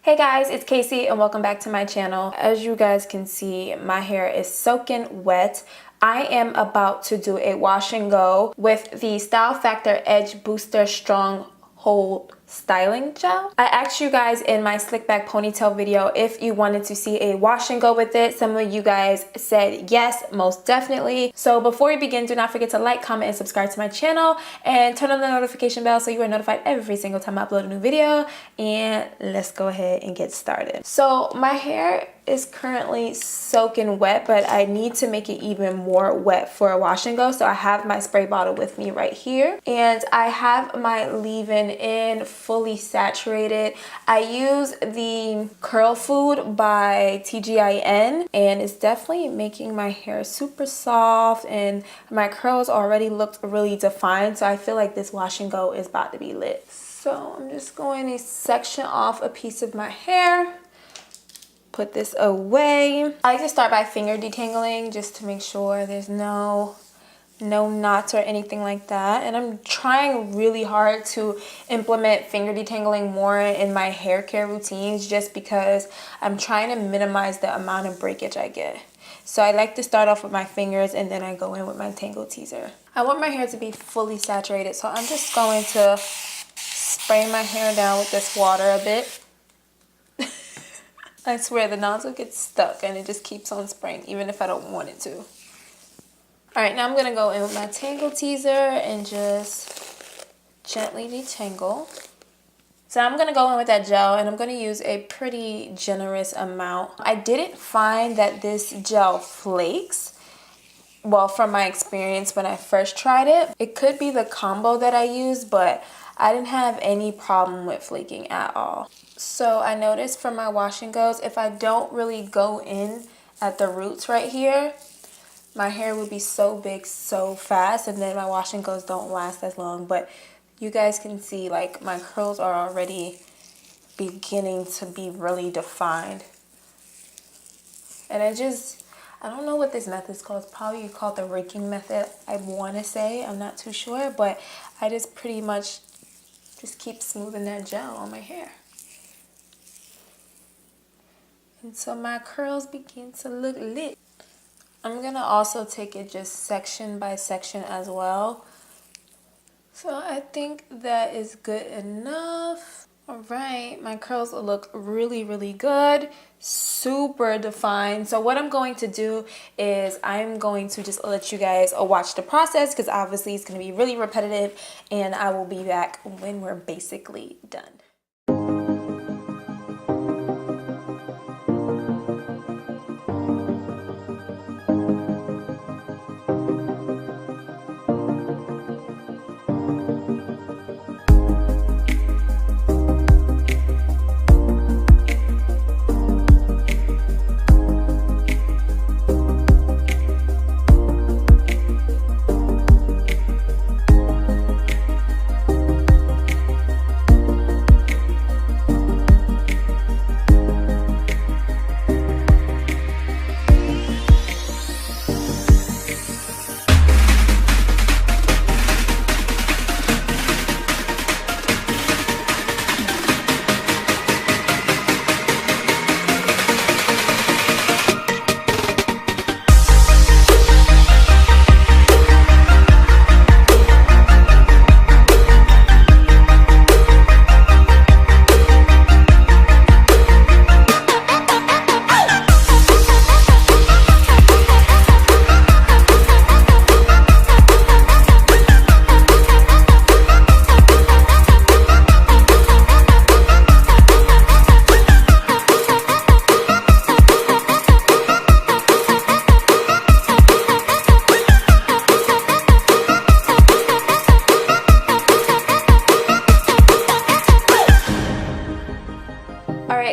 Hey guys, it's Casey and welcome back to my channel. As you guys can see, my hair is soaking wet. I am about to do a wash and go with the Style Factor Edge Booster Strong Hold Styling Gel. I asked you guys in my slick back ponytail video if you wanted to see a wash and go with it. Some of you guys said yes, most definitely. So before we begin, do not forget to like, comment, and subscribe to my channel and turn on the notification bell so you are notified every single time I upload a new video. And let's go ahead and get started. So my hair is currently soaking wet, but I need to make it even more wet for a wash and go. So I have my spray bottle with me right here, and I have my leave-in in fully saturated. I use the Curl Food by TGIN, and it's definitely making my hair super soft, and my curls already looked really defined. So I feel like this wash and go is about to be lit. So I'm just going to section off a piece of my hair. Put this away. I like to start by finger detangling just to make sure there's no knots or anything like that. And I'm trying really hard to implement finger detangling more in my hair care routines just because I'm trying to minimize the amount of breakage I get. So I like to start off with my fingers and then I go in with my Tangle Teezer. I want my hair to be fully saturated, so I'm just going to spray my hair down with this water a bit. I swear the nozzle gets stuck and it just keeps on spraying even if I don't want it to. All right, now I'm gonna go in with my Tangle Teezer and just gently detangle. So I'm gonna go in with that gel and I'm gonna use a pretty generous amount. I didn't find that this gel flakes. Well, from my experience when I first tried it, it could be the combo that I used, but I didn't have any problem with flaking at all. So I noticed for my wash and goes, if I don't really go in at the roots right here, my hair would be so big so fast, and then my wash and goes don't last as long. But you guys can see, like, my curls are already beginning to be really defined. And I don't know what this method is called. It's probably called the Rican method, I want to say. I'm not too sure, but I just pretty much just keep smoothing that gel on my hair. And so my curls begin to look lit. I'm gonna also take it just section by section as well. So I think that is good enough. All right, my curls look really, really good, super defined. So what I'm going to do is I'm going to just let you guys watch the process because obviously it's gonna be really repetitive, and I will be back when we're basically done.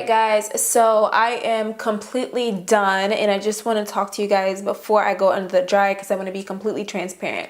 Guys, so I am completely done, and I just want to talk to you guys before I go under the dryer because I want to be completely transparent.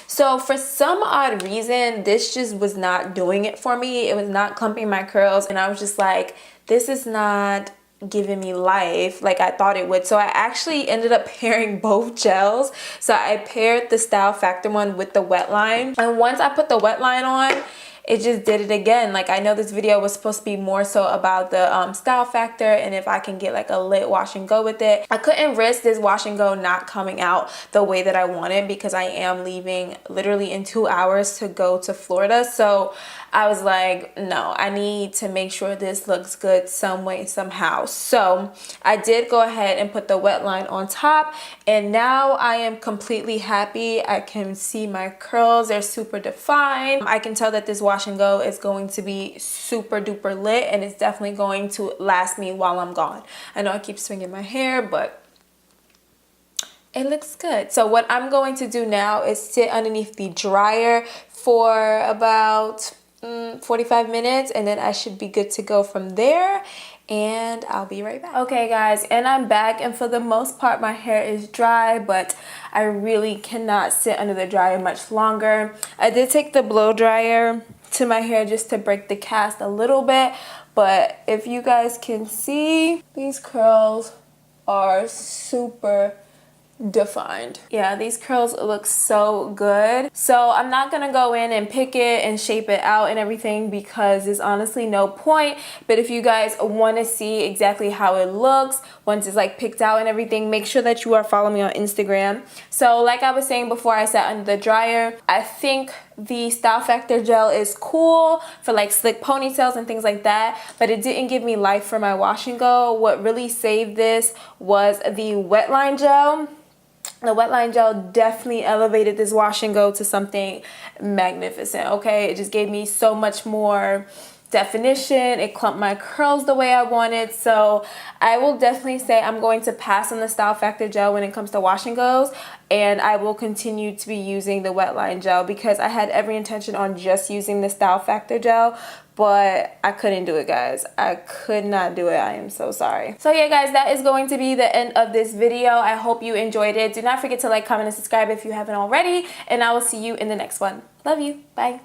So for some odd reason, this just was not doing it for me. It was not clumping my curls, and I was just like, this is not giving me life like I thought it would. So I actually ended up pairing both gels. So I paired the Style Factor one with the wet line, and once I put the wet line on, it just did it again. Like, I know this video was supposed to be more so about the style factor and if I can get like a lit wash and go with it. I couldn't risk this wash and go not coming out the way that I wanted because I am leaving literally in 2 hours to go to Florida. So I was like, no, I need to make sure this looks good some way, somehow. So I did go ahead and put the wet line on top, and now I am completely happy. I can see my curls, they're super defined. I can tell that this wash and go is going to be super duper lit, and it's definitely going to last me while I'm gone. I know I keep swinging my hair, but it looks good. So what I'm going to do now is sit underneath the dryer for about 45 minutes, and then I should be good to go from there, and I'll be right back. Okay guys, and I'm back, and for the most part my hair is dry, but I really cannot sit under the dryer much longer. I did take the blow dryer to my hair just to break the cast a little bit, but if you guys can see, these curls are super defined. Yeah, these curls look so good. So I'm not gonna go in and pick it and shape it out and everything because there's honestly no point. But if you guys want to see exactly how it looks once it's like picked out and everything, make sure that you are following me on Instagram. So like I was saying before I sat under the dryer, I think the Style Factor gel is cool for like slick ponytails and things like that, but it didn't give me life for my wash and go. What really saved this was the wet line gel. The wet line gel definitely elevated this wash and go to something magnificent, okay? It just gave me so much more definition. It clumped my curls the way I wanted. So I will definitely say I'm going to pass on the Style Factor gel when it comes to wash and goes, and I will continue to be using the wet line gel because I had every intention on just using the Style Factor gel, but I couldn't do it, guys. I could not do it. I am so sorry. So yeah, guys, that is going to be the end of this video. I hope you enjoyed it. Do not forget to like, comment, and subscribe if you haven't already, and I will see you in the next one. Love you. Bye.